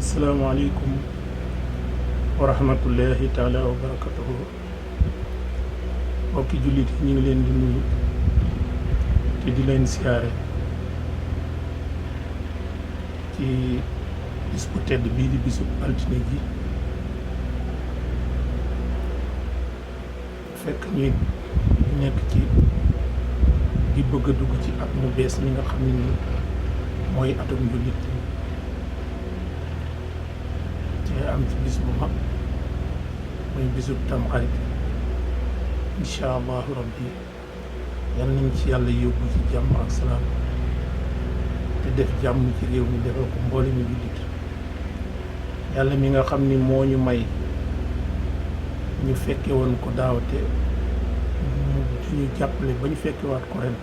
asalaamaaleykum wa rahmatullahi taala wa barakatuhu mbokki jullit yi ñu ngi leen di nuyu te di leen siyaare ci bis bu tedd bii di bisu altine ji fekk ñuy nekk ci di bëgg a dugg ci at mu bees mi nga xam ne ni mooy atum jullit te am ci bis bu mag muy bisu Tamxarit incha allahu rabbi yal nañ ci yàlla yóbbu ci jàmm ak salaam te def jàmm ci réew mi defal ko mboole mi jullit yàlla mi nga xam ni moo ñu may ñu fekke woon ko daaw te ñu jàppale ba ñu fekkewaat ko ren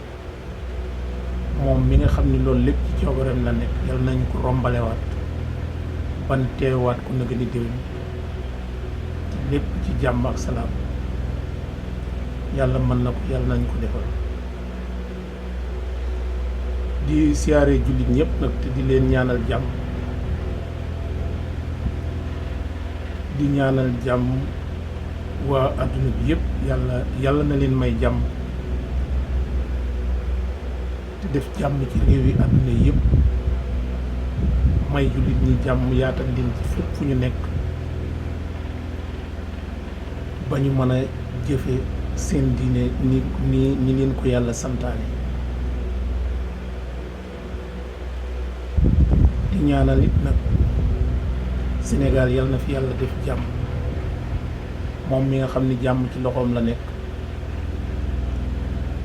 moom mi nga xam ni loolu lépp ci coobareem la nekk yal nañ ko rombalewaat ban teewaat ko nëgë ni déwén lépp ci jàmm ak salaam yàlla mën na ko yàlla nañ ko defal di siyaare jullit ñëpp nag te di leen ñaanal jàmm di ñaanal jàmm waa adduna bi yëpp yàlla na leen may jàmm te def jàmm ci réew yi adduna yëpp may jullit ñi jàmm yaatal leen ci fépp fu ñu nekk ba ñu mën a jëfe seen diine ni leen ko yàlla santaane di ñaanal it nag Sénégal yal na fi yàlla def jàmm moom mi nga xam ni jàmm ci loxoom la nekk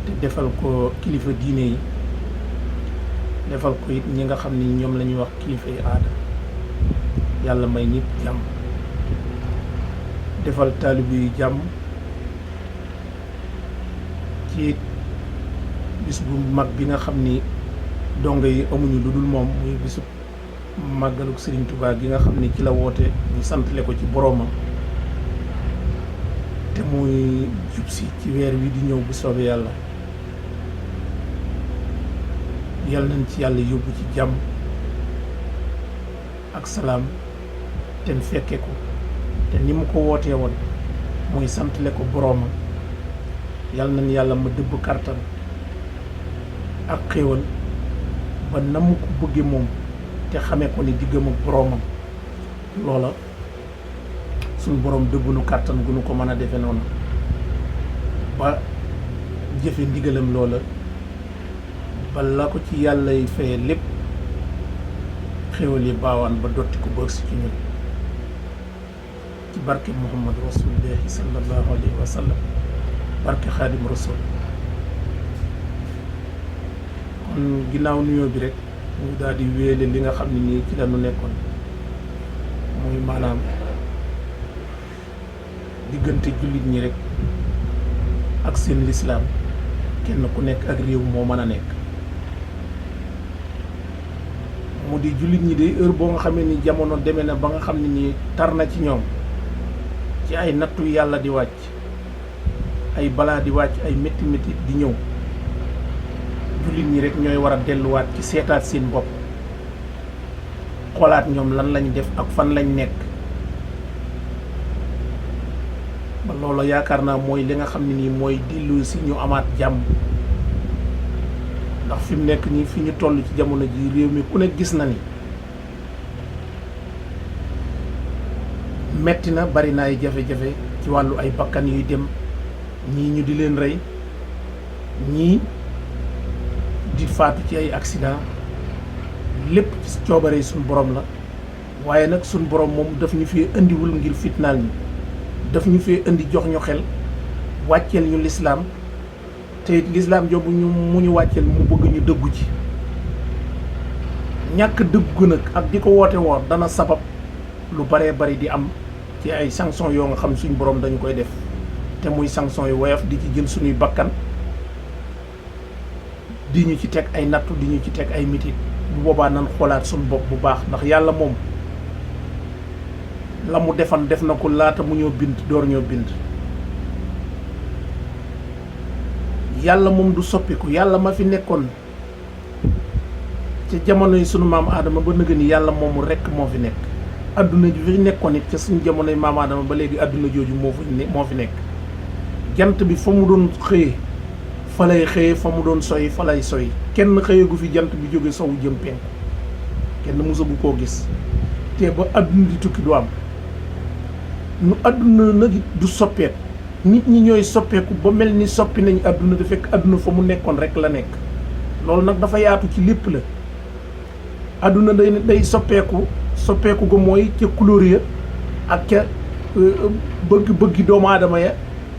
te defal ko kilifa diine yi defal ko it ñi nga xam ni ñoom la ñuy wax kilifa yi aada yàlla may ñëpp jàmm defal taalibe yi jàmm ci bis bu mag bi nga xam ni dongo yi amuñu lu dul moom muy bisu màggaluk Sëriñ Tuubaa gi nga xam ni ci la woote ñu santale ko ci boroomam te muy jub si ci weer wi di ñëw bu soobee yàlla yal nañ ci yàlla yóbbu ci jàmm ak salaam te mu fekke ko te ni mu ko wootee woon muy santale ko boroomam yal nañ yàlla ma dëbb kartan ak xéewal ba na mu ko bëgge moom te xamee ko ni diggam ak boroomam loola suñ boroom dëbb nu kàttan gu nu ko mën a defe noonu ba jëfe ndigalam loola ba la ko ci yàlla yi faye lépp xéwal yi baawaan ba dotti ko bëgg si ci ñun ci barke Muhammad rasulillahi sallallahu alayhi wa sallam barke xaadim rasul kon ginnaaw nuyoo bi rek ñu daal di wéele li nga xam ne nii ci la nu nekkoon muy maanaam diggante jullit ñi rek ak seen lislaam kenn ku nekk ak réew moo mën a nekk mu di jullit ñi de heure boo nga xamee ni jamono demee na ba nga xam ne nii tar na ci ñoom ci ay nattu yàlla di wàcc ay balaa di wàcc ay métti métti di ñëw jullit ñi rek ñooy war a delluwaat ci seetaat seen bopp xoolaat ñoom lan lañ def ak fan lañ nekk ba loolu yaakaar naa mooy li nga xam ne nii mooy dellu si ñu amaat jàmm ndax fi mu nekk nii fi ñu toll ci jamono ji réew mi ku ne gis na ni metti na bari na ay jafe-jafe ci wàllu ay bakkan yuy dem ñii ñu di leen rey ñii di faatu ci ay accident lépp ci coobare suñ borom la waaye nag suñ borom moom daf ñu fi indiwul ngir fitnaal ñi daf ñu fee indi jox ñu xel wàcceel ñu lislaam te it lislaam joobu mu ñu wàcceel mu bëgg ñu dëggu ci ñàkk dëggu nag ak di ko woote woor dana sabab lu baree bari di am ci ay sanction yoo nga xam suñ borom dañu koy def te muy sanction yu woyof di ci jël suñuy bakkan di ñu ci teg ay nattu di ñu ci teg ay mitit bu boobaa nan xoolaat suñu bopp bu baax ndax yàlla moom la mu defan def na ko laata mu ñoo bind door ñoo bind yàlla moom du soppiku yàlla ma fi nekkoon ca jamono yi sunu maam aadama ba nëgë ni yàlla moomu rekk moo fi nekk adduna ji fi nekkoon it ca suñ jamonoy maam Aadama ba léegi adduna jooju moo fi nekk jant bi fa mu doon xëyee fa lay xëyee, fa mu doon soy fa lay soy. kenn xëyee gu fi jant bi jóge sowu jëm penku kenn musagu koo gis te ba adduna di tukki du am. nu adduna nag du soppeeku nit ñi ñooy soppeeku ba mel ni soppi nañ adduna di fekk adduna fa mu nekkoon rek la nekk. loolu nag dafa yaatu ci lépp la adduna day soppeeku ga mooy ca couleur ya ak ca bëgg-bëggi doomu aadama ya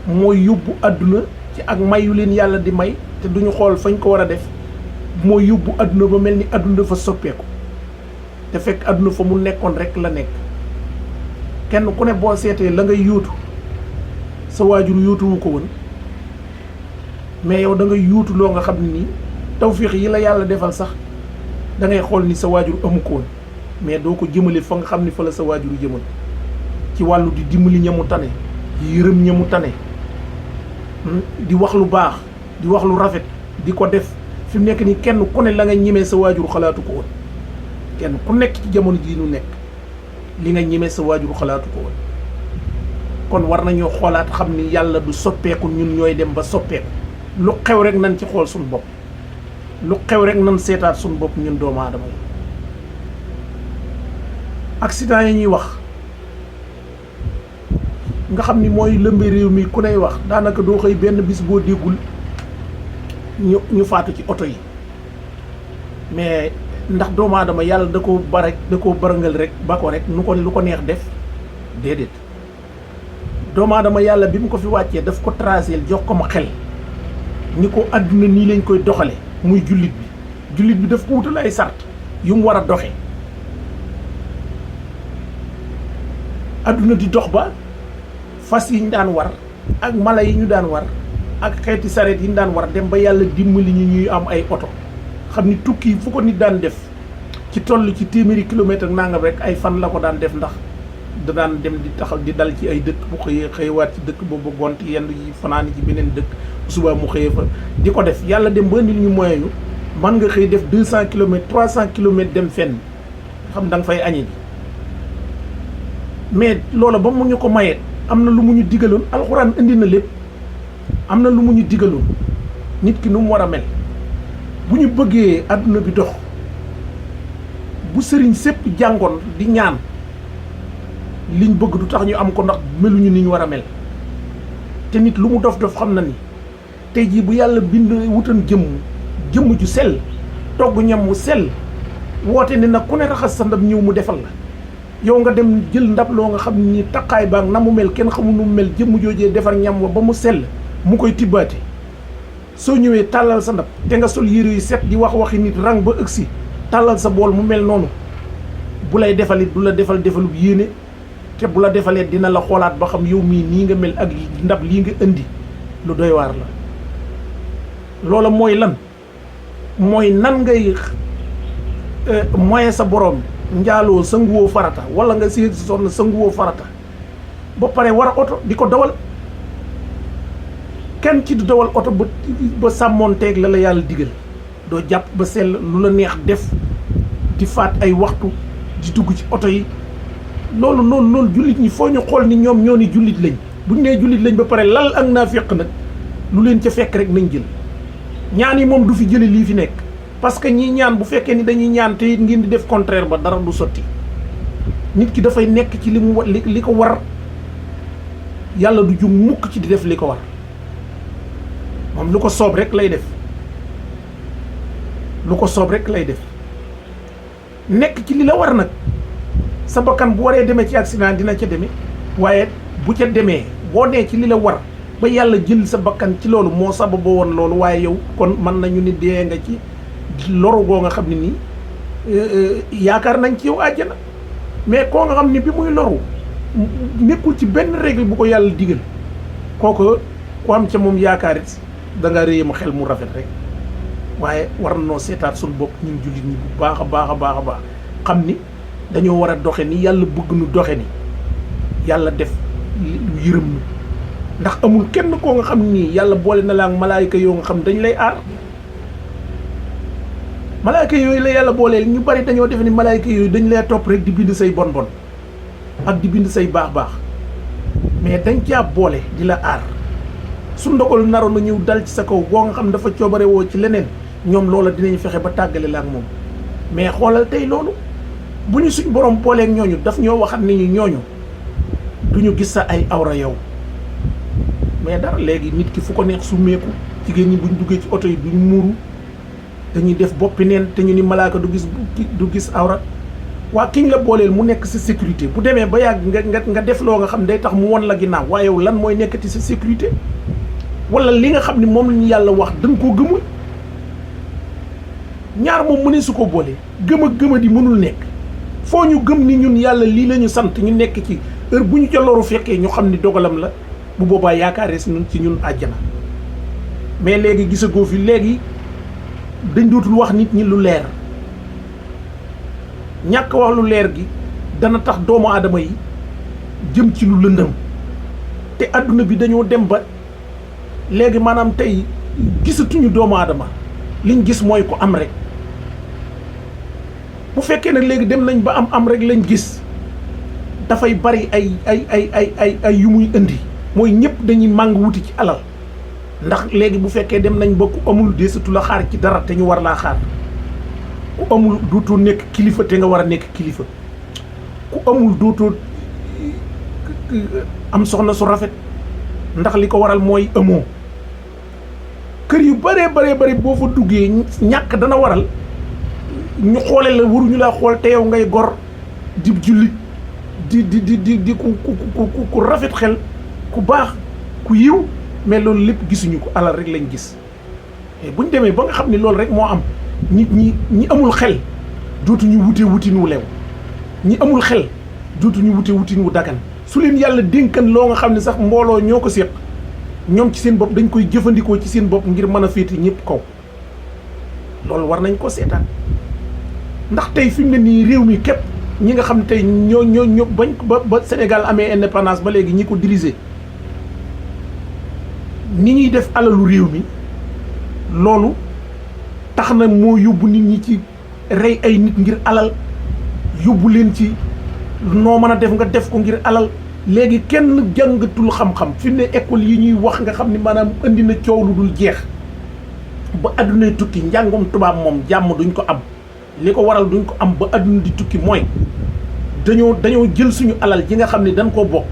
mooy yóbbu adduna ci ak mayu leen yàlla di may te duñu xool fañ ko war a def mooy yóbbu adduna ba mel ni adduna dafa soppeeku te fekk adduna fa mu nekkoon rek la nekk. kenn ku ne boo seetee la ngay yuutu sa waajur yuutuwu ko woon mais yow da ngay yuutu loo nga xam ne nii tawfiix yi la yàlla defal sax da ngay xool ni sa waajur amu ko woon mais doo ko jëmale fa nga xam ni fa la sa waajur jëmal ci wàllu di dimbali ñamu tane yërëm ñamu tane di wax lu baax di wax lu rafet di ko def fi mu nekk nii kenn ku ne la nga ñemee sa waajur xalaatu ko woon kenn ku nekk ci jamono jii nu nekk li nga ñemee sa waajur xalaatu ko woon kon war nañoo xoolaat xam ni yàlla du soppeeku ñun ñooy dem ba soppeeku lu xew rek nañ ci xool suñu bopp lu xew rek nañ seetaat suñu bopp ñun doomu aadama yi. accident yi ñuy wax nga xam ni mooy lëmbe réew mi ku ney wax daanaka doo xëy benn bis boo déggul ñu faatu ci oto yi mais ndax doomu aadama yàlla da koo barangal rek ba ko rek lu ko neex def déedéet doomu aadama yàlla bi mu ko fi wàccee daf ko tracé jox ko ma xel ni ko àdduna nii lañ koy doxale muy jullit bi daf ko wutal ay sart yu mu war a doxe àdduna di dox ba fas yi ñu daan war ak mala yi ñu daan war ak xeeti sareet yi ñu daan war dem ba yàlla dimbali ñu ñuy am ay oto xam ni tukki fu ko nit daan def ci toll ci téeméeri kilomètre ak nangam rek ay fan la ko daan def ndax da daan dem di taxaw di dal ci ay dëkk bu xëyewaat ci dëkk boobu gont yenn yi fanaani ci beneen dëkk suba mu xëyee fa di ko def yàlla dem ba nit ñu moyen ñu mën nga xëy def 200 kilomètres 300 kilomètres dem fenn xam da nga fay añi ji mais loola ba mu ñu ko mayee am na lu mu ñu digaloon alxuraan indi na lépp am na lu mu ñu digaloon nit ki nu mu war a mel bu ñu bëggee adduna bi dox bu sëriñ sépp jàngoon di ñaan liñ bëgg du tax ñu am ko ndax meluñu ni ñu war a mel te nit lu mu dof xam na ni tey jii bu yàlla bind wutan jëmm ju sell togg ñam wu sell woote ne nag ku ne raxas sa ndab ñëw mu defal la yow nga dem jël ndab loo nga xam ni taqaay baag na mu mel kenn xamul nu mu mel jëmm joojee defar ñam wa ba mu sell mu koy tibbaate soo ñëwee tàllal sa ndab te nga sol yére yu set di waxi nit rang ba ëgsi tàllal sa bool mu mel noonu bu lay defalit du la defalub yéene te bu la defalee dina la xoolaat ba xam yow mii nii nga mel ak ndab lii nga indi lu doy waar la loola mooy lan mooy nan ngay moye sa borom njaaloo sanguwoo farata wala nga séet si soxna sanguwoo farata ba pare war a oto di ko dawal kenn ci du dawal oto ba sàmmoonteeg la yàlla digal doo jàpp ba sell lu la neex def di faat ay waxtu di dugg ci oto yi loolu jullit ñi foo ñu xool ni ñoom ñoo ni jullit lañ buñ nee jullit lañ ba pare lal ak naafiq nag lu leen ca fekk rek nañ jël ñaan yi moom du fi jële lii fi nekk parce que ñii ñaan bu fekkee ni dañuy ñaan te it ngeen di def contraire ba dara du sotti nit ki dafay nekk ci li ko war yàlla du jum mukk ci di def li ko war moom lu ko soob rek lay def nekk ci li la war nag sa bakkan bu waree demee ci accident dina ca demee waaye bu ca demee boo nee ci li la war ba yàlla jël sa bakkan ci loolu moo sababoo woon loolu waaye yow kon mën nañu ni dee nga ci loru goo nga xam ne nii yaakaar nañ ci yow àjjana mais koo nga xam ni bi muy loru nekkul ci benn règle bu ko yàlla digal kooku ku am ca moom yaakaar it da nga réye ma xel mu rafet rek waaye war na noo seetaat suñu bopp ñun jullit ñi bu baax a baax xam ni dañoo war a doxe ni yàlla bëgg nu doxe ni yàlla def lu yërëm nu ndax amul kenn koo nga xam nii yàlla boole na la ak malaayika yoo nga xam dañ lay aar malaayika yooyu la yàlla booleel ñu bari dañoo defe ni malaayika yooyu dañ lay topp rek di bind say bon ak di bind say baax mais dañ caa boole di la aar su ndogal naroon na ñëw dal ci sa kaw boo nga xam dafa coobare woo ci leneen ñoom loola dinañ fexe ba tàggale la ak moom mais xoolal tey loolu bu ñu suñ borom booleeg ñooñu daf ñoo waxat ni ñu ñooñu du ñu gis sa ay awra yow mais dara léegi nit ki fu ko neex su meeku jigéen ñi buñ duggee ci oto yi duñ muuru dañuy def boppi neen te ñu ni malaaka du gis awra waa kiñ la booleel mu nekk sa sécurité bu demee ba yàgg nga def loo nga xam day tax mu won la ginnaaw waaye yow lan mooy nekkati sa sécurité wala li nga xam ni moom la ñu yàlla wax da nga koo gëmul ñaar moom mu ne su ko boolee gëma di mënul nekk foo ñu gëm ni ñun yàlla lii la ñu sant ñu nekk ci heure bu ñu ca loru fekkee ñu xam ni dogalam la bu boobaa yaakaaree si ñun ci ñun àjjana mais léegi gisagoo fi léegi dañ dootul wax nit ñi lu leer ñàkk wax lu leer gi dana tax doomu aadama yi jëm ci lu lëndëm te adduna bi dañoo dem ba léegi maanaam tey gisatuñu doomu aadama liñ gis mooy ko am rek bu fekkee nag léegi dem nañ ba am rek lañ gis dafay bari ay yu muy indi mooy ñëpp dañuy màng wuti ci alal ndax léegi bu fekkee dem nañ ba ku amul deesatu la xaar ci dara te ñu war laa xaar ku amul dootoo nekk kilifa te nga war a nekk kilifa ku amul dootoo am soxna su rafet ndax li ko waral mooy amoo kër yu bëree boo fa duggee ñàkk dana waral ñu xoole la waruñu laa xool te yow ngay gor di jullit di ku rafet xel ku baax ku yiw mais loolu lépp gisuñu ko alal rek lañ gis buñ demee ba nga xam ne loolu rek moo am nit ñi amul xel dootuñu wutin wu lew ñi amul xel dootuñu wutin wu dagan su leen yàlla dénkan loo nga xam ne sax mbooloo ñoo ko séq ñoom ci seen bopp dañ koy jëfandikoo ci seen bopp ngir mën a féete ñëpp kaw loolu war nañ ko seetaan ndax tey fi mu ne nii réew mi képp ñi nga xam ne tey ñoo bañ ba Sénégal amee indépendance ba léegi ñi ko diriger ni ñuy def alalu réew mi loolu tax na moo yóbbu nit ñi ci rey ay nit ngir alal yóbbu leen ci noo mën a def nga def ko ngir alal léegi kenn jàngatul xam-xam fi mu ne école yi ñuy wax nga xam ni maanaam indi na coow lu dul jeex ba addunay tukki njàngum tubaab moom jàmm duñ ko am li ko waral duñ ko am ba adduna di tukki mooy dañoo jël suñu alal ji nga xam ne dañ koo bokk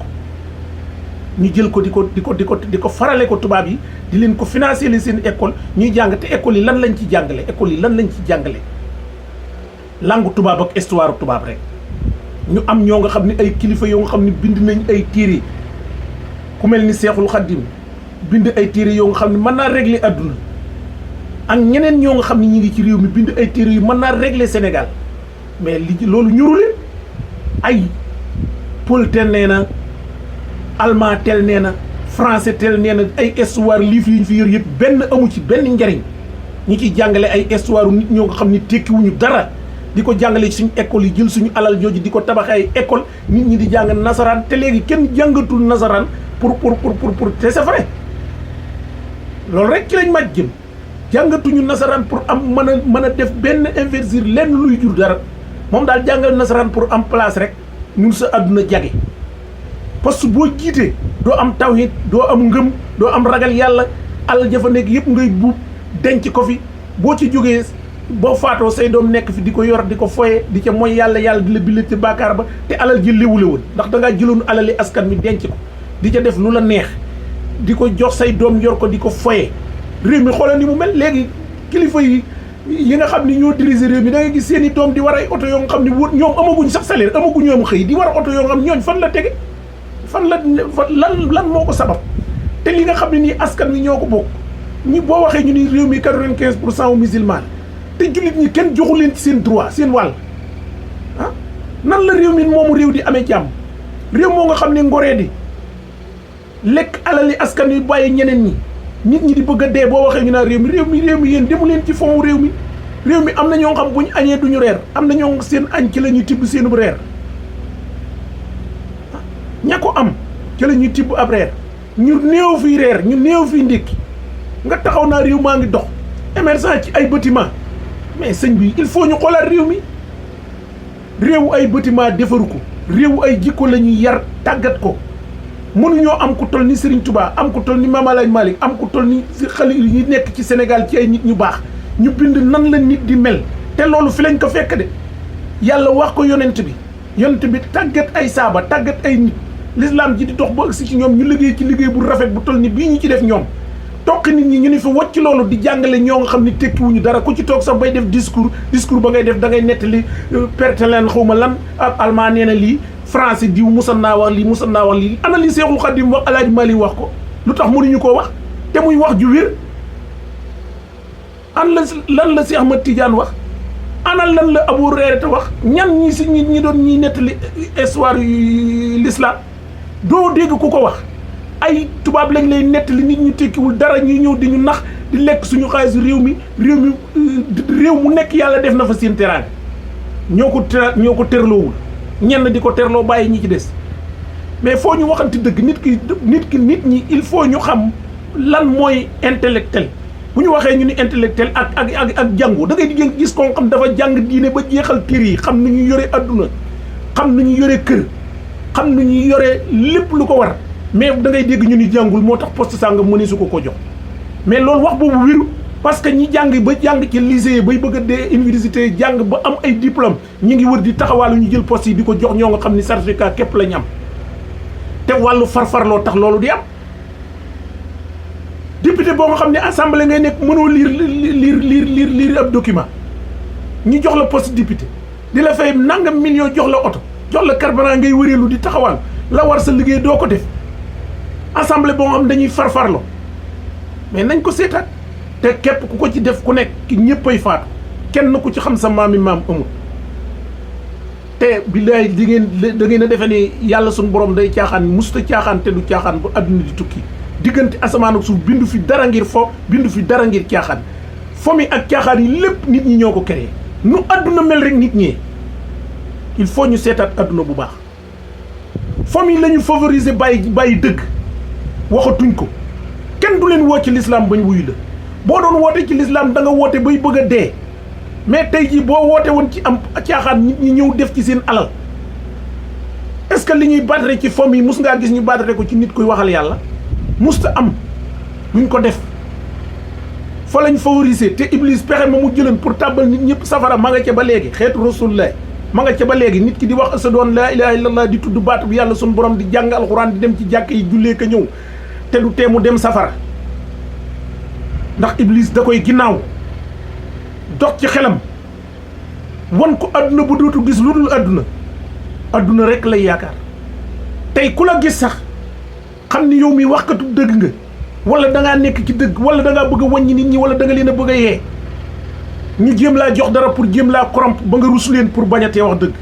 ñu jël ko di ko farale ko tubaab yi di leen ko financer li seen école ñuy jàng te école yi lan lañ ci jàngale école yi lan lañ ci jàngale langue tubaab ak histoire tubaab rek ñu am ñoo nga xam ne ay kilifa yoo nga xam ne bind nañ ay téere ku mel ni Seexul Xaddim bind ay téere yoo nga xam ne mën naa régler adduna ak ñeneen ñoo nga xam ne ñi ngi ci réew mi bind ay téere yu mën naa régler Sénégal mais loolu ñuru leen ay Paul tel nee na allemand tel nee na français tel nee na ay histoire livre yi ñu fi yor yëpp benn amu ci benn njariñ ñi ciy jàngale ay histoire nit ñoo nga xam ne tekkiwuñu dara di ko jàngale ci suñu école yi jël suñu alal jooju di ko tabax ay école nit ñi di jàng nasaraan te léegi kenn jàngatul nasaraan pour te c'est vrai loolu rek ci lañ màcc jëm jàngatuñu nasaraan pour am mën a def benn investir lenn luy jur dara moom daal jàngal nasaraan pour am place rek ñun sa àdduna jage parce que boo jiitee doo am tawhid doo am ngëm doo am ragal yàlla alal jafa nekk yëpp ngay buub denc ko fi boo ci jógee boo faatoo say doom nekk fi di ko yor di ko foye di ca mooy yàlla di la bile ci bàkkaar ba te alal ji léwule woon ndax da ngaa jëloon alali askan mi denc ko di ca def lu la neex di ko jox say doom yor ko di ko foye réew mi xoolal ni mu mel léegi kilifa yi nga xam ni ñoo diriger réew mi da nga gis seen i doom di war ay oto yoo nga xam ne ñoom amaguñ sax salaire amaguñ ñoom xëy di war oto yoo nga xam ñooñ fan la tege fan lan moo ko sabab te li nga xam ne nii askan wi ñoo ko bokk ñi boo waxee ñu ni réew mi 95% musulman te jullit ñi kenn joxu leen ci seen droit seen wàll ah nan la réew mi moomu réew di amee jàmm réew moo nga xam ne ngoree di lekk alali askan wi bàyyi ñeneen ñi nit ñi di bëgg a dee boo waxee ñu naan réew mi yéen demu leen ci fond réew mi am na ñoo xam bu ñu añee duñu reer am na ñoo seen añ ci la ñuy tibb seenub reer ña ko am ci la ñuy tibb ab reer ñu néew fii reer ñu néew fii ndékki nga taxaw naa réew maa ngi dox émergent ci ay bâtiment mais sëñ bi il faut ñu xoolaat réew mi réew ay bâtiment defaru ko réew ay jikko la ñuy yar tàggat ko. mënuñoo am ku toll ni Serigne Touba am ku toll ni Mame El Hadji Malick am ku toll ni xale yi nekk ci Sénégal ci ay nit ñu baax ñu bind nan la nit di mel te loolu fi lañ ko fekk de yàlla wax ko yonent bi tàggat ay saaba tàggat ay nit l'islam ji di dox ba agsi ci ñoom ñu liggéey ci liggéey bu rafet bu toll ni bii ñu ci def ñoom toq nit ñi ñu ni fi wacc loolu di jàngale ñoo nga xam ni tekkiwuñu dara ku ci toog sax bay def discours ba ngay def da ngay nettali perte leen xaw ma lan ab allemand nee na lii français diw musan naa wax lii ana li Seexul Xadim wax Alaaji Mali wax ko lu tax mënuñu koo wax te muy wax ju wér lan la Seex Ahmad Tidiane wax ana lan la Abu Hurayra wax ñan ñi si ñi doon ñiy nettali histoire l'islam doo dégg ku ko wax ay tubaab lañ lay nettali nit ñu tekkiwul dara ñuy ñëw di ñu nax di lekk suñu xaalis réew mu nekk yàlla def na fa seen teraanga ñoo ko terloowul ñenn di ko terloo bàyyi ñi ci des mais foo ñu waxante dëgg nit ñi il faut ñu xam lan mooy intellectuel bu ñu waxee ñu ni intellectuel ak jàngu da ngay di gis ko xam dafa jàng diine ba jeexal kër yi xam nu ñu yore adduna xam nu ñu yore kër xam nu ñu yore lépp lu ko war mais da ngay dégg ñu ni jàngul moo tax poste sàngam mëne su ko jox mais loolu wax boobu wéru parce que ñi jàng ba jàng ci lycée bay bëgg a dee université jàng ba am ay diplôme ñi ngi wër di taxawaalu ñu jël poste yi di ko jox ñoo nga xam ni certificat képp la ñu am te wàllu farfarloo tax loolu di am député boo nga xam ne assemblée ngay nekk mënoo lire ab document ñu jox la poste député di la fay nangam million jox la oto jox la carburant ngay wëreelu di taxawal la war sa liggéey doo ko def assemblée boo nga xam dañuy farfarloo mais nañ ko seetaat te képp ku ko ci def ku nekk ñëppay faatu kenn ku ci xam sa maam amul te billaay da ngeen a defe ni yàlla suñu borom day caaxaan musta caaxaan te du caaxaan bu adduna di tukki diggante asamaan ak suuf bindu fi dara ngir fo bindu fi dara ngir caaxaan fo mi ak caaxaan yi lépp nit ñi ñoo ko créé nu adduna mel rek nit ñee il faut ñu seetaat adduna bu baax fo mi la ñu favoriser bàyyi dëgg waxatuñ ko kenn du leen woo ci l'islam bañ wuyu la boo doon woote ci l'islam da nga woote bay bëgg a dee mais tey jii boo woote woon ci am caaxaan nit ñi ñëw def ci seen alal est-ce que li ñuy battre ci fom yi mus ngaa gis ñu battre ko ci nit kuy waxal yàlla musta am luñ ko def fa lañ favoriser te Iblis pexe ma mu jëlan pour tàbbal nit ñëpp safara ma nga ca ba léegi xeetu rasulullah ma nga ca ba léegi nit ki di wax ashhadu an laa ilaaha illallah di tudd baatu bi yàlla suñu borom di jàng alxuraan di dem ci jàkk yi jullee ka ñëw te du tee mu dem safara ndax Iblis da koy ginnaaw dox ci xelam wan ko adduna bu dootu gis lu dul adduna rek lay yaakaar tey ku la gis sax xam ni yow mi waxkatu dëgg nga wala da ngaa nekk ci dëgg wala da ngaa bëgg a wàññi nit ñi wala da nga leen a bëgg a yee ñu jéem laa jox dara pour jéem laa corrompre ba nga rus leen pour bañatee wax dëgg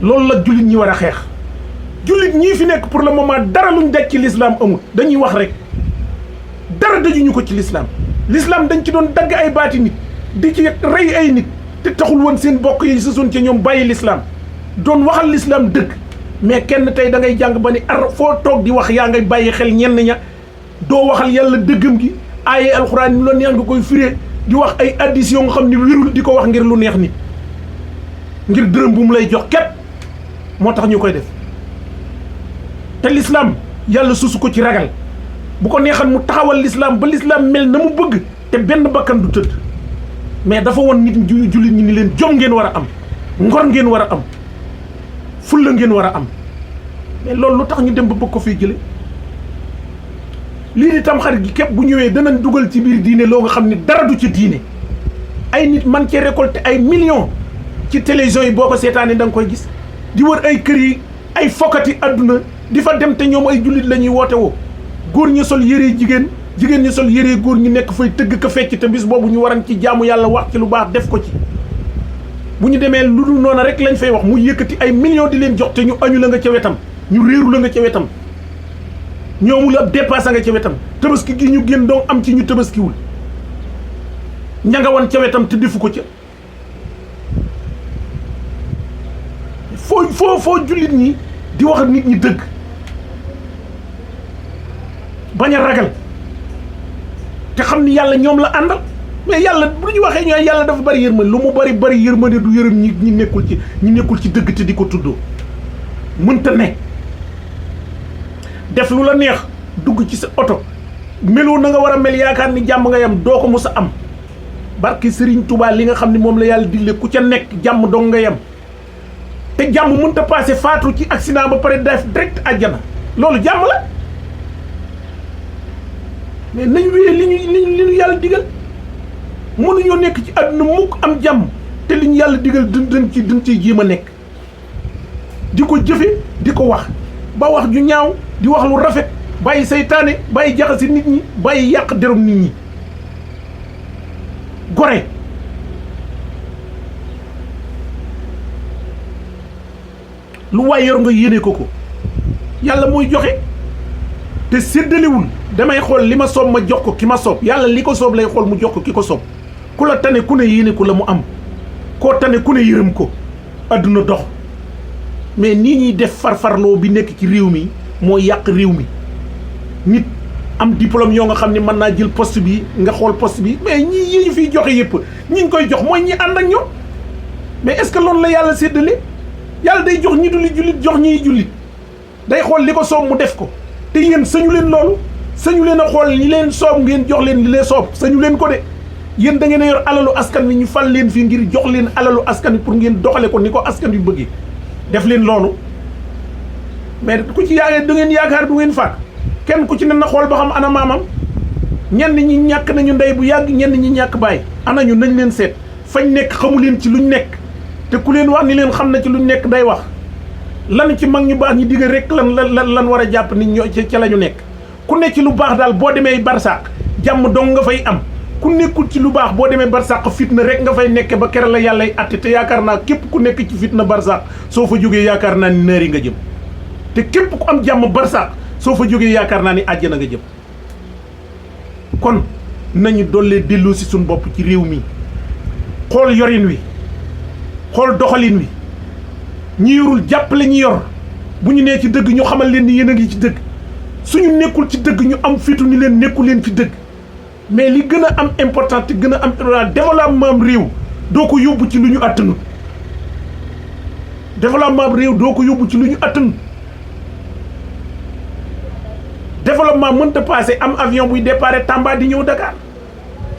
loolu la jullit ñi war a xeex jullit ñii fi nekk pour le moment dara luñ daj ci l'islam amul dañuy wax rek dara dajuñu ko ci l'islam dañ ci doon dagg ay baati nit di ci rey ay nit te taxul woon seen bokk yi sësoon ci ñoom bàyyi l'islam doon waxal l'islam dëgg mais kenn tey da ngay jàng ba ni foo toog di wax yaa ngay bàyyi xel ñenn ña doo waxal yàlla dëggam gi aaye alxuraan ni la neex nga koy firee di wax ay addition nga xam ni wérul di ko wax ngir lu neex nit ngir dërëm bu mu lay jox képp moo tax ñu koy def te l'islam yàlla susu ko ci ragal bu ko neexal mu taxawal l'islam ba l'islam mel na mu bëgg te benn bakkan du tëdd mais dafa woon nit jullit ñi ni leen jom ngeen war a am ngor ngeen war a am fulla ngeen war a am mais loolu lu tax ñu dem ba bëgg ko fii jële lii di tamxarit gi képp bu ñëwee danañ dugal ci biir diine loo nga xam ni dara du ci diine ay nit man cee récolter ay millions ci télévision yi boo ko seetaanee da nga koy gis di wër ay kër yi ay fokkati adduna di fa dem te ñoom ay jullit la ñuy woote woo góor ñu sol yëree jigéen ñu sol yëree góor ñu nekk fay tëgg ka fecc te bis boobu ñu waran ci jaamu yàlla wax ci lu baax def ko ci bu ñu demee lu dul noonu rek lañ fay wax mu yëkkati ay millions di leen jox te ñu añu la nga ca wetam ñu réeru la nga ca wetam ñoomul ab dépasse nga ca wetam tabaski gi ñu génn doon am ci ñu tabaskiwul ña nga wan ca wetam te defu ko ca foo jullit ñi di wax nit ñi dëgg bañ a ragal te xam ni yàlla ñoom la àndal mais yàlla bu ñu waxee ñooy yàlla dafa bari yërmande lu mu bari yërmande du yërëm ñi nekkul ci dëgg te di ko tuddoo mënta ne. def lu la neex dugg ci sa oto meloo na nga war a mel yaakaar ni jàmm nga yam doo ko mos a am barki Serigne Touba li nga xam ne moom la yàlla digle ku ca nekk jàmm dong nga yam te jàmm mënta passé faatu ci accident ba pare def direct àjjana loolu jàmm la mais nañ wéyee li ñu yàlla digal mënuñoo nekk ci àdduna mukk am jàmm te li ñu yàlla digal dën ciy jéem a nekk di ko jëfe di ko wax ba wax ju ñaaw di wax lu rafet bàyyi saytaane bàyyi jaxasi nit ñi bàyyi yàq derum nit ñi gore lu waay yor nga yéene ko yàlla mooy joxe te séddalewul damay xool li ma soob ma jox ko ki ma soob yàlla li ko soob lay xool mu jox ko ki ko soob ku la tane ku ne yéene ko la mu am koo tane ku ne yërëm ko adduna dox mais nii ñuy def farfarloo bi nekk ci réew mi moo yàq réew mi nit am diplôme yoo nga xam ne mën naa jël poste bi nga xool poste bi mais ñii yi ñu fiy joxe yëpp ñi ngi koy jox mooy ñi ànd ak ñoom mais est-ce que loolu la yàlla séddale yàlla day jox ñi dul jullit jox ñiy jullit day xool li ko soob mu def ko te yéen sañu leen loolu sañu leen a xool li leen soob ngeen jox leen li leen soob sañu leen ko de yéen da ngeen a yor alalu askan wi ñu fal leen fii ngir jox leen alalu askan wi pour ngeen doxale ko ni ko askan wi bëggee def leen loolu mais ku ci yaakaar du ngeen yaakaar du ngeen faat kenn ku ci ne na xool ba xam ana maamam ñenn ñi ñàkk nañu ndey bu yàgg ñenn ñi ñàkk bàyyi ana ñu nañ leen seet fañ nekk xamu leen ci luñ nekk te ku leen wax ni leen xam na ci luñ nekk day wax lan ci mag ñu baax ñi digg rek lan war a jàpp nit ñoo ca la ñu nekk ku nekk ci lu baax daal boo demee barsàq jàmm dong nga fay am ku nekkul ci lu baax boo demee barsàq fitna rek nga fay nekke ba kere la yàllay atte te yaakaar naa képp ku nekk ci fitna barsàq soo fa jógee yaakaar naa ni nëri nga jëm te képp ku am jàmm barsàq soo fa jógee yaakaar naa ni àjjana nga jëm kon nañu dollee delloo si suñu bopp ci réew mi xool yorin wi xool doxalin wi ñi yorul jàppale ñi yor bu ñu nee ci dëgg ñu xamal leen ni yéen a ngi ci dëgg suñu nekkul ci dëgg ñu am fitu ni leen nekku leen ci dëgg mais li gën a am important te gën a am développement am réew doo ko yóbbu ci lu ñu attanu développement am réew doo ko yóbbu ci lu ñu attanu développement mënta passé am avion buy départ Tamba di ñëw Dakar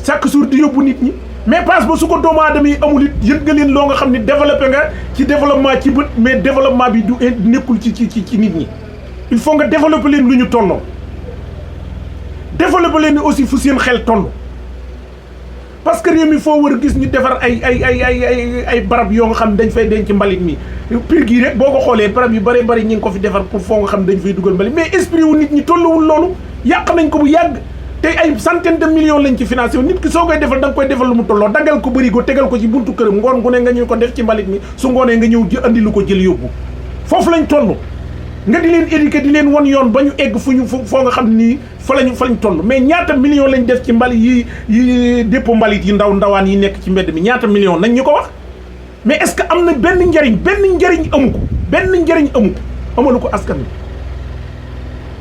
chaque jour di yóbbu nit ñi mais passe ba su ko doomu aadama yi amul it yëg nga leen loo nga xam ne développé nga ci développement ci bët mais développement bi du nekkul ci nit ñi il faut nga développé leen lu ñu tolloo développé leen aussi fu seen xel toll parce que réew mi foo war a gis ñu defar ay barab yoo nga xam dañ fay denc mbalit mi pire gii rek boo ko xoolee barab yu bari ñi ngi ko fi defar pour foo nga xam dañ fay dugal mbalit mais esprit wu nit ñi tolluwul loolu yàq nañ ko bu yàgg te ay centaine de millions lañ ci financé nit ki soo koy defal da nga koy defal lu mu tolloo daggal ko bëri ko tegal ko ci buntu këram ngoon gu ne nga ñëw ko def ci mbalit mi su ngoonee nga ñëw andi lu ko jël yóbbu foofu lañ toll nga di leen éduquer di leen won yoon ba ñu egg fu ñu foo nga xam nii fa lañ toll mais ñaata millions lañ def ci mbalit yi dépôt mbalit yi ndawaan yi nekk ci mbedd mi ñaata millions nañ ñu ko wax mais est-ce que am na benn njariñ amu ko amalu ko askan wi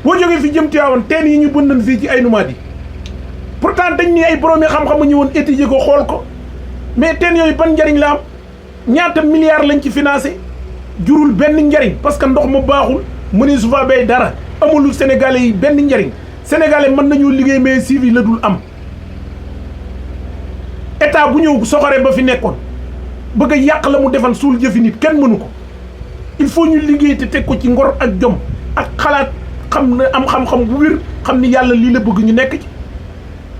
boo jógee fi jëm Tiwaawan teen yi ñu bëndan fii ci ay numaat yi pourtant dañ ni ay borom yi xam-xam ñu woon étudier ko xool ko mais teen yooyu ban njariñ la am ñaata milliards lañ ci financé jurul benn njariñ parce que ndox mu baaxul mënee su fa bay dara amulul sénégalais yi benn njariñ sénégalais mën nañoo liggéey mais suivi la dul am état bu ñëw soxoree ba fi nekkoon bëgg a yàq la mu defan suul jëfi nit kenn mënu ko il faut ñu liggéey te teg ko ci ngor ak jom ak xalaat xam ne am xam-xam bu wér xam ni yàlla lii la bëgg ñu nekk ci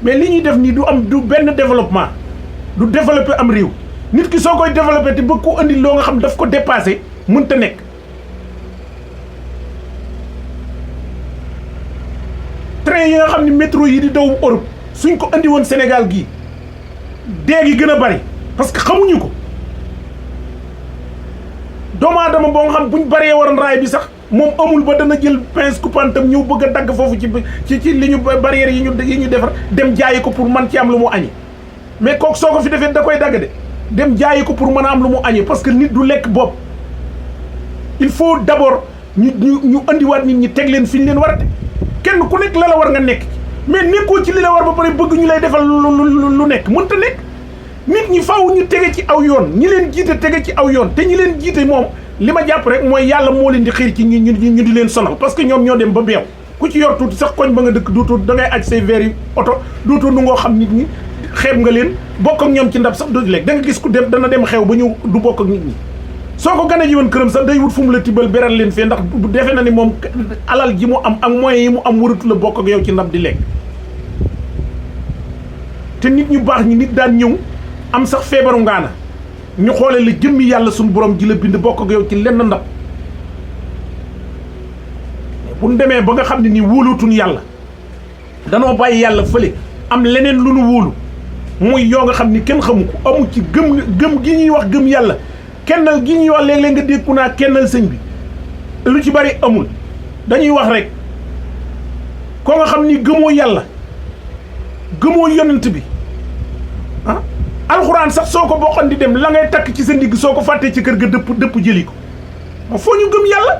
mais li ñuy def nii du benn développement du développer am réew nit ki soo koy développer te bëgg ko andi loo nga xam daf ko dépassé mënta nekk train yi nga xam ne métro yi di daw Europe suñ ko andi woon Sénégal gii dee gi gën a bari parce que xamuñu ko doomu aadama boo nga xam buñ baree waroon raay bi sax moom amul ba dana jël pince coupantam ñëw bëgg a dagg foofu ci li ñu barrière yi ñu defar dem jaayi ko pour man ci am lu mu añi mais kooku soo ko fi defee da koy dagg de dem jaayi ko pour mën a am lu mu añi parce que nit du lekk bopp il faut d'abord ñu andiwaat nit ñi teg leen fi ñu leen war a teg kenn ku nekk la war nga nekk mais nekkoo ci li la war ba pare bëgg ñu lay defal lu nekk mënta nekk. nit ñi faaw ñu tege ci aw yoon ñi leen jiite tege ci aw yoon te ñi leen jiite moom li ma jàpp rek mooy yàlla moo leen di xiir ci ñu di leen sonal parce que ñoom ñoo dem ba beew ku ci yor tuuti sax koñ ba nga dëkk dootoo da ngay aj say verre yi oto dootoo nu ngoo xam nit ñi xeeb nga leen bokk ak ñoom ci ndab sax dootu lekk da nga gis ku dem dana dem xew ba ñëw du bokk ak nit ñi soo ko gane ji woon këram sax day wut fu mu la tibbal beral leen fee ndax defe na ni moom alal ji mu am ak moyens yi mu am waratu la bokk ak yow ci ndab di lekk te nit ñu baax ñi nit daan ñëw am sax feebaru ngaana ñu xoole la jëmmi yàlla suñu borom ji la bind bokk ak yow ci lenn ndab bu ñu demee ba nga xam ne nii wóolootuñ yàlla danoo bàyyi yàlla fële am leneen lu nu wóolu muy yoo nga xam ni kenn xamu ko amu ci gëm gi ñuy wax gëm yàlla kennal gi ñuy wax léeg-léeg nga dégg naa kennal sëñ bi lu ci bari amul dañuy wax rek koo nga xam ni gëmoo yàlla gëmoo yonent bi ah alxuraan sax soo ko bokkoon di dem la ngay takk ci sa ndigg soo ko fàttee ci kër ga dëpp jëli ko ma foo ñu gëm yàlla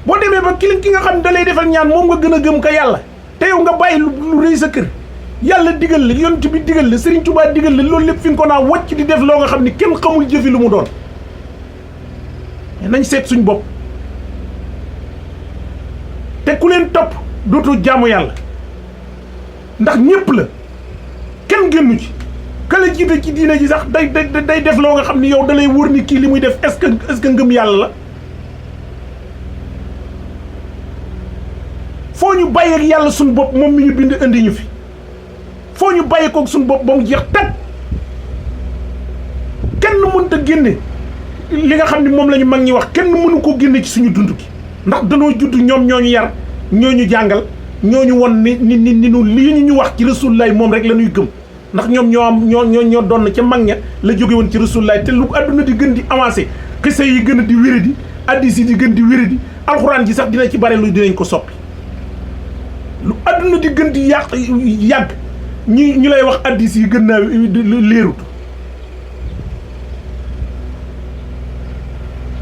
boo demee ba ki nga xam ne da lay defal ñaan moom nga gën a gëm ka yàlla te yow nga bàyyi lu rëy sa kër yàlla digal la yonent bi digal la Serigne Touba digal la loolu lépp fi nga ko naa wàcc di def loo nga xam ni kenn xamul jëfi lu mu doon nañ seet suñ bopp te ku leen topp dootu jaamu yàlla ndax ñépp la kenn génnu ci ka la jiite ci diine ji sax day def loo nga xam ni yow da lay wóor ni kii li muy def est-ce que ngëm yàlla la foo ñu bàyyi ak yàlla suñu bopp moom mi ñu bind indi ñu fi foo ñu bàyyi koog suñu bopp ba mu jeex tag kenn mënut a génne li nga xam ne moom la ñu mag ñi wax kenn mënu ko génne ci suñu dund gi ndax danoo judd ñoom ñoo ñu yar ñoo ñu jàngal ñoo ñu won ni lii ñu wax ci Rasulullah moom rek la ñuy gëm ndax ñoom ñoo doon ca mag ña la jóge woon ci Rasulullah te lu adduna di gën di avancé xisa yi gën a di wéradi addis yi di gën di wéradi alxuraan ji sax dina ci bare lu dinañ ko soppi lu adduna di gën di yàgg ñu lay wax addis yi gën naa leerut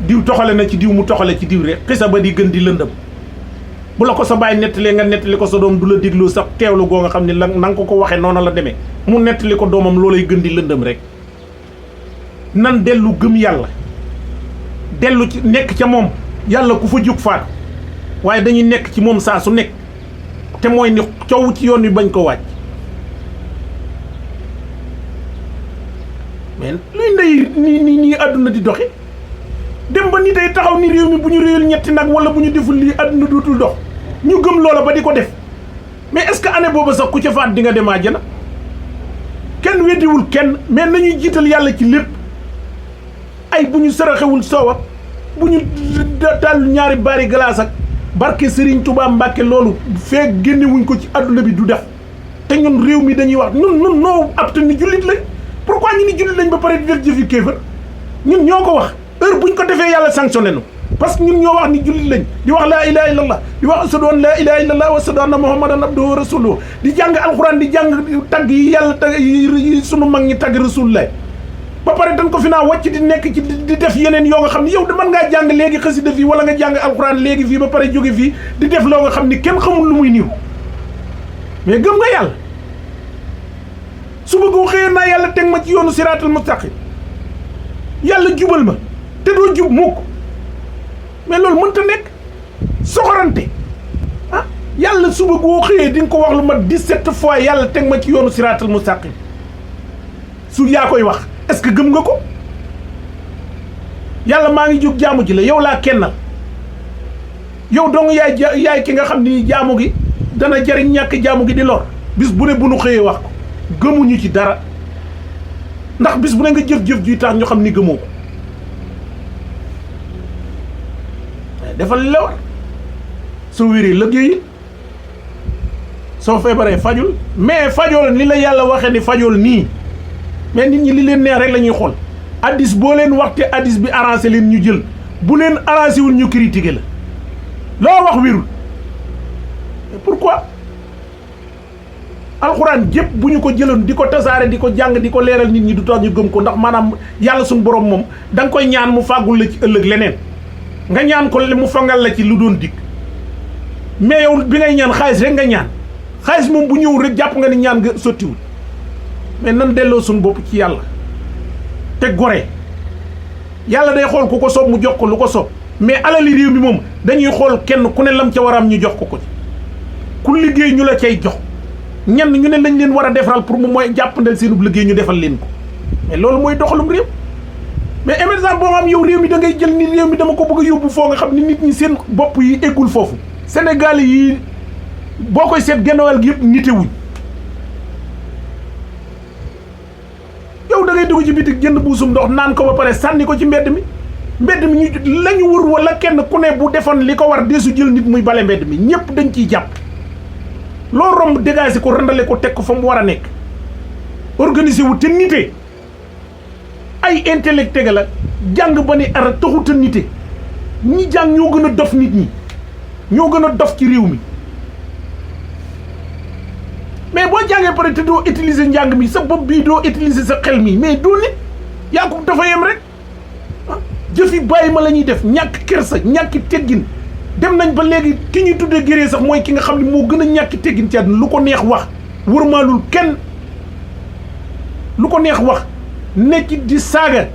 diw toxale na ci diw mu toxale ci diw rek xisa ba di gën di lëndëm bu la ko sa bàyyi nettalee nga nettali ko sa doom du la dégloo sax teewlu goo nga xam ne na nga ko waxee noonu la demee mu nettali ko doomam loolay gën di lëndëm rek nan dellu gëm yàlla dellu ci nekk ca moom yàlla ku fa jóg faatu waaye dañuy nekk ci moom saa su nekk te mooy ni coow ci yoon wi bañ ko wàcc mais luy ndey nii àdduna di doxe dem ba nit ay taxaw ni réew mi bu ñu réyal ñetti nag wala bu ñu deful lii àdduna dootul dox ñu gëm loola ba di ko def mais est-ce que année booba sax ku ca faat di nga dem àjjana kenn weddiwul kenn mais nañuy jiital yàlla ci lépp ay bu ñu saraxewul soow bu ñu taal ñaari bari glace ak barke Serigne Touba Mbacke loolu fee génnewuñ ko ci àdduna bi du def te ñun réew mi dañuy wax ñun noo apte ni jullit lañ pourquoi ñu ni jullit lañ ba pare di def jëfi kéefër ñun ñoo ko wax heure buñ ko defee yàlla sanctionné nu parce que ñun ñoo wax ni jullit lañ di wax laa ilaha illallah di wax ashadu an laa ilaha illallah wa ashadu anna muhammadan abduhu wa rasuluhu di jàng alxuraan di jàng tagg yi yàlla tagg yi sunu mag ñi tagg rasulullah ba pare dañ ko fi naa wàcc di nekk ci di def yeneen yoo nga xam ni yow mën ngaa jàng léegi xasida fii wala nga jàng alxuraan léegi fii ba pare jóge fii di def loo nga xam ni kenn xamul lu muy niiw mais gëm nga yàlla suba goo xëyee naa yàlla teg ma ci yoonu siraatal mustaqim yàlla jubal ma te doo jub mukk mais loolu mënta nekk soxorante ah yàlla suba goo xëyee di nga ko wax lu mat 17 fois yàlla teg ma ci yoonu siraatal mustaqim su yaa koy wax est-ce que gëm nga ko yàlla maa ngi jóg jaamu ji la yow laa kennal yow dong yaay ki nga xam ni jaamu gi dana jariñ ñàkk jaamu gi di lor bis bu ne bu nu xëyee wax ko gëmuñu ci dara ndax bis bu ne nga jëf-jëf juy tax ñu xam ni gëmoo ko defal li la war soo wéree liggéeyi soo feebaree fajul mais fajool ni la yàlla waxee ni fajool nii mais nit ñi li leen neex rek la ñuy xool addis boo leen wax te addis bi arrangé leen ñu jël bu leen arrangé wul ñu critiqué la loo wax wérul pourquoi alxuraan jépp bu ñu ko jëloon di ko tasaare di ko jàng di ko leeral nit ñi du tax ñu gëm ko ndax maanaam yàlla suñu borom moom da nga koy ñaan mu fàggul la ci ëllëg leneen nga ñaan ko mu fangal la ci lu doon dikk mais yow bi ngay ñaan xaalis rek nga ñaan xaalis moom bu ñëwul rek jàpp nga ni ñaan nga sottiwul mais nan delloo suñu bopp ci yàlla te gore yàlla day xool ku ko soob mu jox ko lu ko soob mais alali réew mi moom dañuy xool kenn ku ne lam ca war a am ñu jox ko ko ci ku liggéey ñu la cay jox ñenn ñu ne lañ leen war a defaral pour mu mooy jàppandal seenub liggéey ñu defal leen ko mais loolu mooy doxalum réew mais émergence boo am yow réew mi da ngay jël ni réew mi dama ko bëgg a yóbbu foo nga xam ni nit ñi seen bopp yi eggul foofu Sénégal yi boo koy seet genn-wàll gi yëpp nitewuñ yow da ngay dugg ci bitik jënd buusum ndox naan ko ba pare sànni ko ci mbedd mi ñu la ñu wër wala kenn ku ne bu defoon li ko war deesu jël nit muy bale mbedd mi ñëpp dañ ciy jàpp loo romb dégagé ko randale ko teg ko fa mu war a nekk organisé wu te nite ay intellectuel la jàng ba ni ara taxut a nite ñi jàng ñoo gën a dof nit ñi ñoo gën a dof ci réew mi mais boo jàngee pare te doo utiliser njàng mi sa bopp bii doo utiliser sa xel mi mais doo nit yaa ko dafa yem rek jëfi bàyyi ma la ñuy def ñàkk kersa ñàkki teggin dem nañ ba léegi ki ñuy tuddee géree sax mooy ki nga xam ne moo gën a ñàkki teggin ci àdduna lu ko neex wax wërmaalul kenn lu ko neex wax nekk di saaga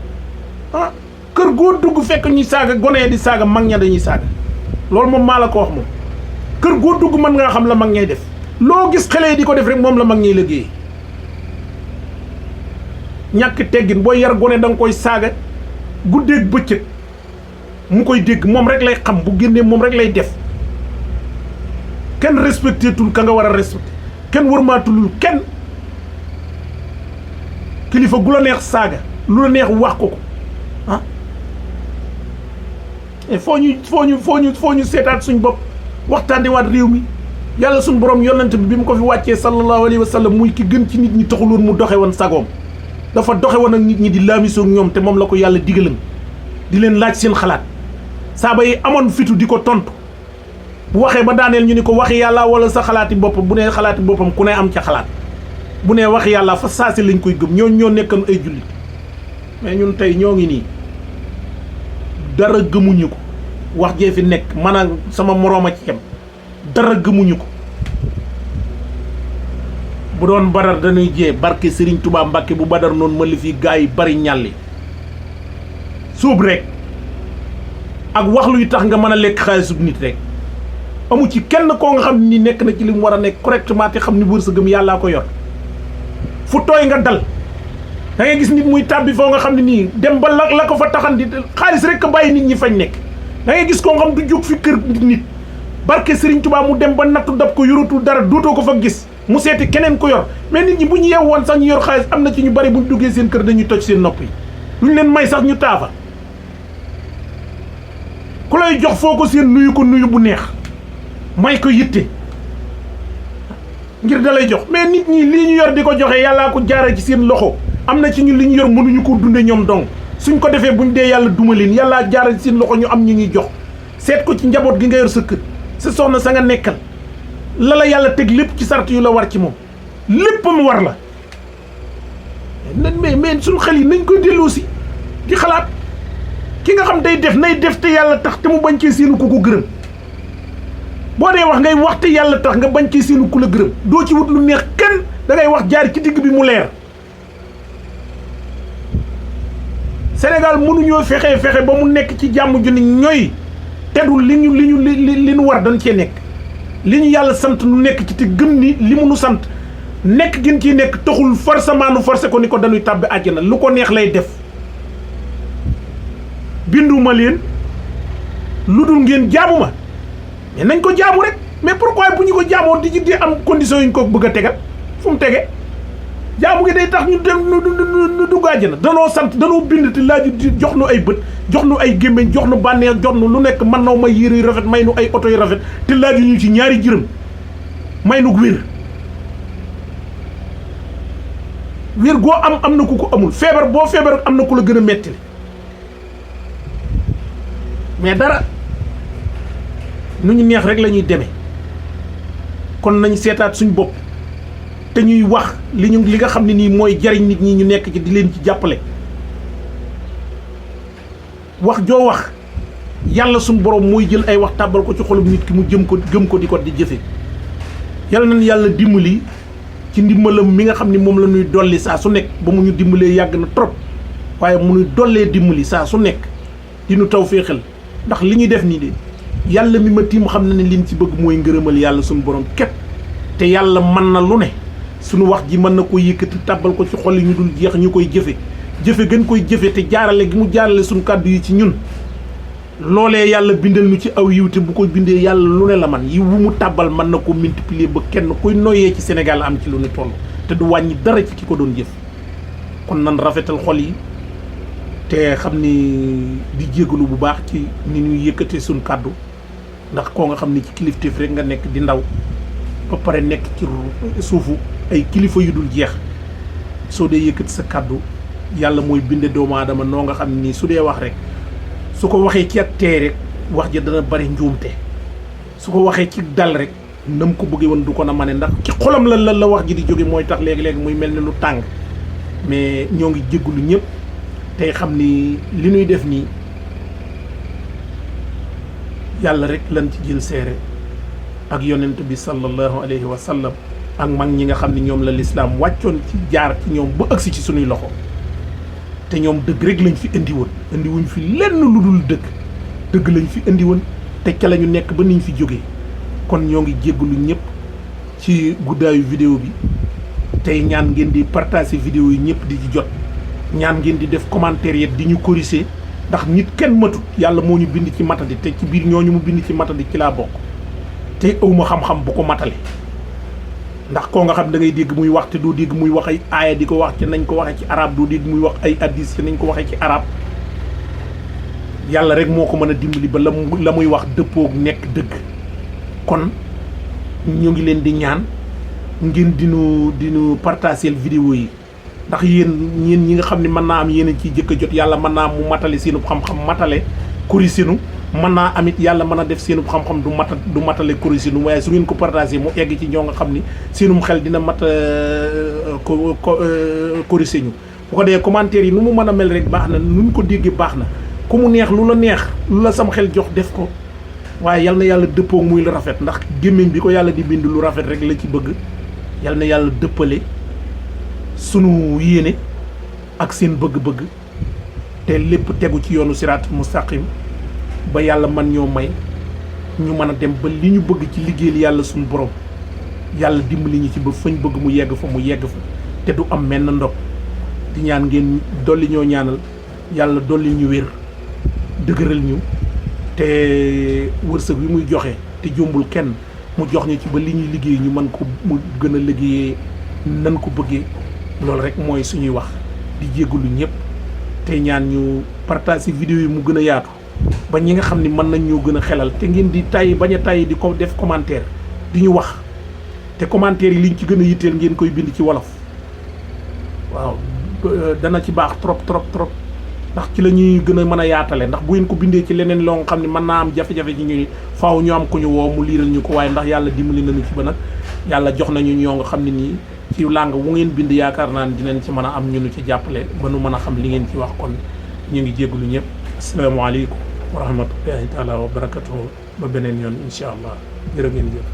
kër goo dugg fekk ñuy saaga gone di saaga mag ña dañuy saaga loolu moom maa la ko wax moom kër goo dugg mën nga xam la mag ñay def loo gis xale yi di ko def rek moom la mag ñay liggéey ñàkk teggin booy yar gone da nga koy saaga guddeeg bëccëg mu koy dégg moom rek lay xam bu génnee moom rek lay def kenn respecté tul ka nga war a respecté kenn warmaatulul kenn kilifa gu la neex saaga lu la neex wax ko foo ñu seetaat suñ bopp waxtaanee waat réew mi yàlla suñ borom yonent bi mu ko fi wàccee sallallahu alayhi wa sallam muy ki gën ci nit ñi taxuloon mu doxe woon sagoom dafa doxe woon ak nit ñi di laamisoo ñoom te moom la ko yàlla digalan di leen laaj seen xalaat saaba yi amoon fitu di ko tontu bu waxee ba daaneel ñu ni ko waxi yàlla wala sa xalaati boppam bu nee xalaati boppam ku ne am ca xalaat bu nee wax yàlla fa saasi lañ koy gëm ñoo nekkoon ay jullit mais ñun tey ñoo ngi nii dara gëmuñu ko wax jee fi nekk man a sama moroom a ci yem dara gëmuñu ko bu doon badar dañuy jee barke Serigne Touba Mbacke bu badar noonu ma li fi gaa yi bari ñàlli suub rek ak wax luy tax nga mën a lekk xaalisub nit rek amu ci kenn koo nga xam ni nekk na ci li mu war a nekk correctement te xam ni wërsëgam yàllaa ko yor fu tooy nga dal da ngay gis nit muy tàbbi foo nga xam ne nii dem ba la ko fa taxan di xaalis rek bàyyi nit ñi fañ nekk da ngay gis koo nga xam du jóg fi kër nit barke Serigne Touba mu dem ba nattu dab ko yoratul dara dootoo ko fa gis mu seeti keneen ko yor mais nit ñi bu ñu yeew woon sax ñu yor xaalis am na ci ñu bari bu ñu duggee seen kër dañuy toj seen nopp yi duñ leen may sax ñu taafa ku lay jox foo ko seen nuyu ko nuyu bu neex may ko yitte ngir da lay jox mais nit ñi lii ñu yor di ko joxe yàllaa ko jaare ci seen loxo am na ci ñu li ñu yor mënuñu ko dunde ñoom dong suñ ko defee buñ dee yàlla duma leen yàllaa jaare ci seen loxo ñu am ñu ñuy jox seet ko ci njaboot gi nga yor sa kër sa soxna sa nga nekkal la yàlla teg lépp ci sart yu la war ci moom lépp mu war la mais suñu xel yi nañ koy delloo si di xalaat ki nga xam day def nay def te yàlla tax te mu bañ cee seenu ku ko gërëm boo dee wax ngay wax te yàlla tax nga bañ cee seenu ku la gërëm doo ci wut lu neex kenn da ngay wax jaar ci digg bi mu leer Sénégal mënuñoo fexe ba mu nekk ci jàmm ju ni ñooy tedul li ñu war dañ cee nekk li ñu yàlla sant nu nekk ci te gëm ni li mu nu sant nekk gën ciy nekk taxul forcément nu forcé ko ni ko dañuy tàbbi àjjana lu ko neex lay def binduma leen lu dul ngeen jaamu ma mais nañ ko jaamu rek mais pourquoi bu ñu ko jaamoo di am condition yu ñu ko bëgg a tegal fu mu tege jaamu gi day tax ñu dem nu dugg àjjana danoo sant danoo bind te laaju jox nu ay bët jox nu ay gémmiñ jox nu bànneex jox nu lu nekk mën naw may yére yu rafet may nu ay oto yu rafet te laaju ñu ci ñaari jërëm may nu wér goo am na ku ko amul feebar boo feebar am na ku la gën a metti mais dara nu ñu neex rek la ñuy demee kon nañ seetaat suñ bopp te ñuy wax li nga xam ne nii mooy jariñ nit ñi ñu nekk ci di leen ci jàppale wax joo wax yàlla suñu borom mooy jël ay wax tàbbal ko ci xolum nit ki mu gëm ko di ko di jëfe yàlla nañ yàlla dimbali ci ndimbalam mi nga xam ni moom la ñuy dolli saa su nekk ba mu ñu dimbalee yàgg na trop waaye mu ñuy dollee dimbali saa su nekk di nu taw féexal ndax li ñuy def nii de yàlla mi ma tiim xam na ne liñ ci bëgg mooy ngërëmal yàlla suñu borom képp te yàlla mën na lu ne suñu wax ji mën na ko yëkkati tàbbal ko ci xol yi ñu dul jeex ñu koy jëfe gën koy jëfe te jaarale gi mu jaarale suñu kàddu yi ci ñun loolee yàlla bindal ñu ci aw yiw te bu ko bindee yàlla lu ne la man yiw wu mu tàbbal mën na ko multiplier ba kenn kuy noyyee ci Sénégal am ci lu ne toll te du wàññi dara ci ki ko doon jëf kon nan rafetal xol yi te xam ni di jégalu bu baax ci ni ñuy yëkkatee suñu kàddu ndax koo nga xam ni ci kilifteef rek nga nekk di ndaw ba pare nekk ci suufu ay kilifa yu dul jeex soo dee yëkkati sa kàddu yàlla mooy binde doomu aadama noo nga xam ni su dee wax rek su ko waxee ci ak tey rek wax ja dana bari njuumte su ko waxee ci dal rek nam ko bëggee woon du ko na mane ndax ci xolam la wax ji di jóge mooy tax léegi-léegi muy mel ni lu tàng mais ñoo ngi jéggulu ñëpp tey xam ni li ñuy def nii yàlla rek lan ci jël seere ak yonent bi sallallahu alayhi wa sallam ak mag ñi nga xam ne ñoom la lislaam wàccoon ci jaar ci ñoom ba agsi ci sunuy loxo te ñoom dëgg rek lañ fi indi woon indiwuñ fi lenn lu dul dëgg lañ fi indi woon te ca la ñu nekk ba niñ fi jógee kon ñoo ngi jéggalu ñëpp ci guddaayu vidéo bi tey ñaan ngeen di partager vidéo yi ñëpp di ci jot ñaan ngeen di def commentaire yi di ñu corriger ndax nit kenn matut yàlla moo ñu bind ci matadi te ci biir ñooñu mu bind ci matadi ci laa bokk te awma xam-xam bu ko matale ndax koo nga xam da ngay dégg muy wax te doo dégg muy wax ay aaya di ko wax ci nañ ko waxee ci arab doo dégg muy wax ay hadis ci nañ ko waxee ci arab yàlla rek moo ko mën a dimbali ba la muy wax dëppoog nekk dëgg kon ñu ngi leen di ñaan ngeen dinu partager vidéo yi ndax yéen ñi nga xam ne mën naa am yéen ciy jëkk a jot yàlla mën naa mu matale seenub xam-xam matale corrigé mën naa amit yàlla mën a def seenub xam-xam du matale corrigé nu waaye su ngeen ko partagé mu egg ci ñoo nga xam ni seenum xel dina mat corrigé ñu bu ko dee commentaire yi nu mu mën a mel rek baax na nu ñu ko déggee baax na ku mu neex lu la neex lu la sam xel jox def ko waaye yal na yàlla dëppoo muy lu rafet ndax gémmiñ bi ko yàlla di bind lu rafet rek la ci bëgg yal na yàlla dëppale sunu yéene ak seen bëgg-bëgg te lépp tegu ci yoonu siraat mustaqim ba yàlla man ñoo may ñu mën a dem ba li ñu bëgg ci liggéeyal yàlla suñu borom yàlla dimbali ñu ci ba fañ bëgg mu yegg fa te du am menn ndog di ñaan ngeen dolli ñoo ñaanal yàlla dolli ñu wér dëgëral ñu te wërsëg wi muy joxe te jombul kenn mu jox ñu ci ba li ñuy liggéey ñu mën ko mu gën a liggéeyee nan ko bëggee loolu rek mooy suñuy wax di jéggalu ñëpp te ñaan ñu partager vidéo yi mu gën a yaatu ba ñi nga xam ni mën nañ ñoo gën a xelal te ngeen di tàyyi bañ a tàyyi di ko def commentaire di ñu wax te commentaire yi liñ ci gën a yitteel ngeen koy bind ci wolof waaw dana ci baax trop ndax ci la ñuy gën a mën a yaatale ndax bu ngeen ko bindee ci leneen loo nga xam ne mën naa am jafe-jafe ci ñu faaw ñu am ku ñu woo mu liiral ñu ko waaye ndax yàlla dimbali nañu ci ba nag yàlla jox nañu ñoo nga xam ne nii ci làng wu ngeen bind yaakaar naa ne dinañ ci mën a am ñu nu ci jàppale ba nu mën a xam li ngeen ci wax kon ñu ngi jégalu ñëpp asalaamaaleykum wa rahmatullahi taala wa barakatuhu ba beneen yoon incha allah jërë ngeen jëf